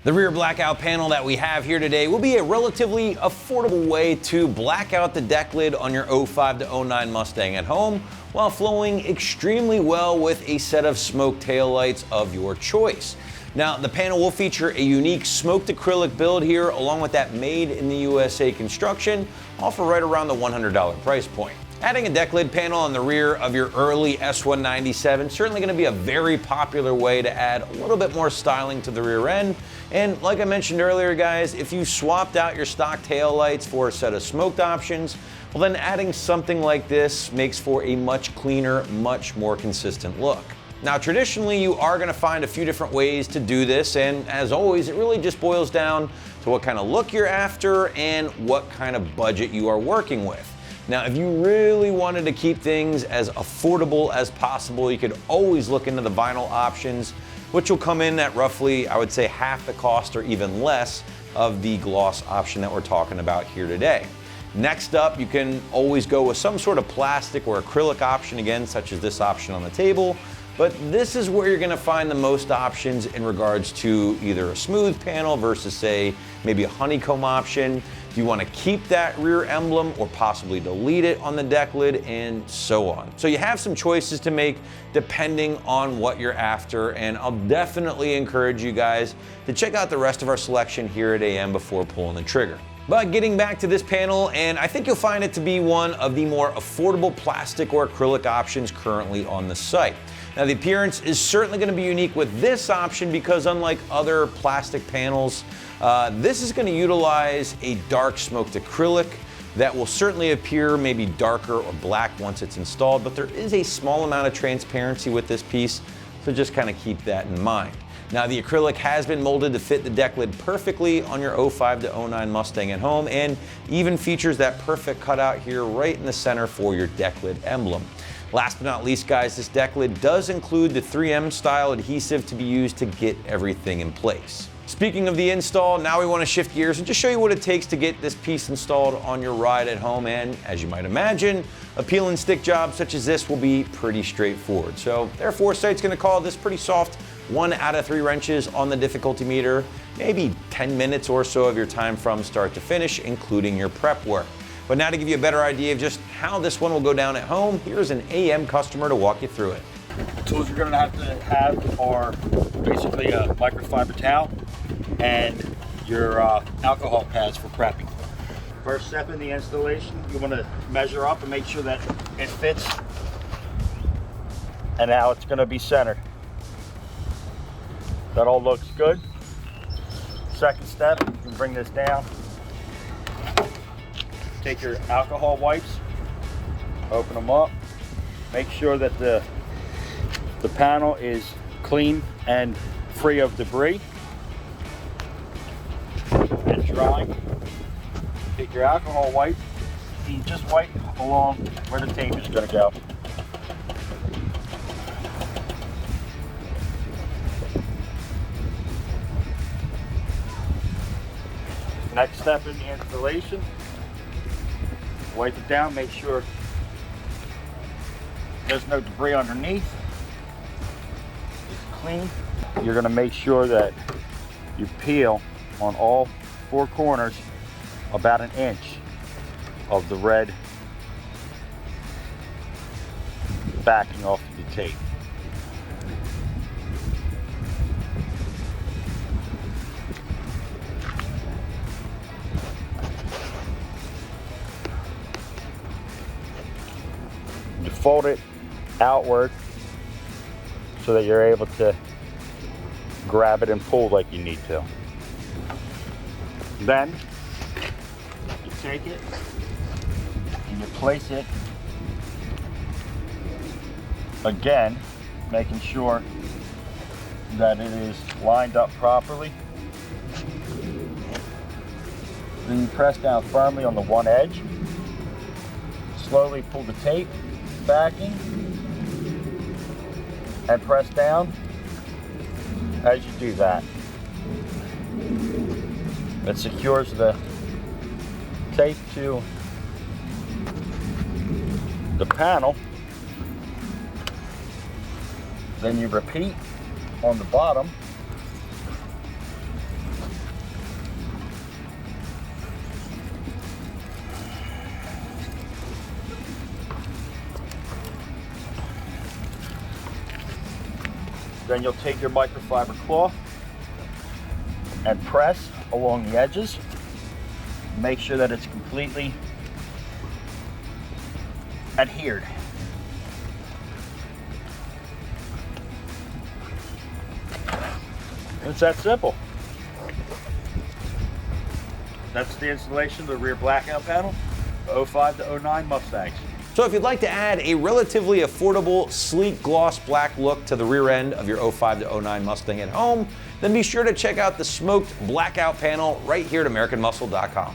The rear blackout panel that we have here today will be a relatively affordable way to black out the deck lid on your 05 to 09 Mustang at home while flowing extremely well with a set of smoke taillights of your choice. Now, the panel will feature a unique smoked acrylic build here along with that made in the USA construction, all for right around the $100 price point. Adding a deck lid panel on the rear of your early S197 certainly going to be a very popular way to add a little bit more styling to the rear end. And like I mentioned earlier, guys, if you swapped out your stock tail lights for a set of smoked options, well then adding something like this makes for a much cleaner, much more consistent look. Now, traditionally, you are going to find a few different ways to do this, and as always, it really just boils down to what kind of look you're after and what kind of budget you are working with. Now, if you really wanted to keep things as affordable as possible, you could always look into the vinyl options, which will come in at roughly, I would say, half the cost or even less of the gloss option that we're talking about here today. Next up, you can always go with some sort of plastic or acrylic option again, such as this option on the table. But this is where you're going to find the most options in regards to either a smooth panel versus, say, maybe a honeycomb option. Do you want to keep that rear emblem or possibly delete it on the deck lid, and so on. So you have some choices to make depending on what you're after, and I'll definitely encourage you guys to check out the rest of our selection here at AM before pulling the trigger. But getting back to this panel, and I think you'll find it to be one of the more affordable plastic or acrylic options currently on the site. Now, the appearance is certainly going to be unique with this option because unlike other plastic panels, this is going to utilize a dark smoked acrylic that will certainly appear maybe darker or black once it's installed, but there is a small amount of transparency with this piece, so just kind of keep that in mind. Now, the acrylic has been molded to fit the deck lid perfectly on your 05 to 09 Mustang at home, and even features that perfect cutout here right in the center for your deck lid emblem. Last but not least, guys, this deck lid does include the 3M style adhesive to be used to get everything in place. Speaking of the install, now we want to shift gears and just show you what it takes to get this piece installed on your ride at home. And as you might imagine, a peel and stick job such as this will be pretty straightforward. So therefore, site's going to call this pretty soft 1 out of 3 wrenches on the difficulty meter, maybe 10 minutes or so of your time from start to finish, including your prep work. But now to give you a better idea of just how this one will go down at home, here's an AM customer to walk you through it. The tools you're going to have are basically a microfiber towel and your alcohol pads for prepping. First step in the installation, you want to measure up and make sure that it fits. And now it's going to be centered. That all looks good. Second step, you can bring this down. Take your alcohol wipes, open them up, make sure that the panel is clean and free of debris and dry. Take your alcohol wipe and just wipe along where the tape is going to go. Next step in the installation, wipe it down, make sure there's no debris underneath. It's clean. You're going to make sure that you peel on all 4 corners about 1 inch of the red backing off of the tape. You fold it outward so that you're able to grab it and pull like you need to. Then you take it and you place it again, making sure that it is lined up properly. Then you press down firmly on the one edge. Slowly pull the tape backing and press down as you do that. It secures the tape to the panel. Then you repeat on the bottom Then you'll take your microfiber cloth and press along the edges. Make sure that it's completely adhered. It's that simple. That's the installation of the rear blackout panel, 05 to 09 Mustangs. So if you'd like to add a relatively affordable, sleek gloss black look to the rear end of your 05 to 09 Mustang at home, then be sure to check out the smoked blackout panel right here at AmericanMuscle.com.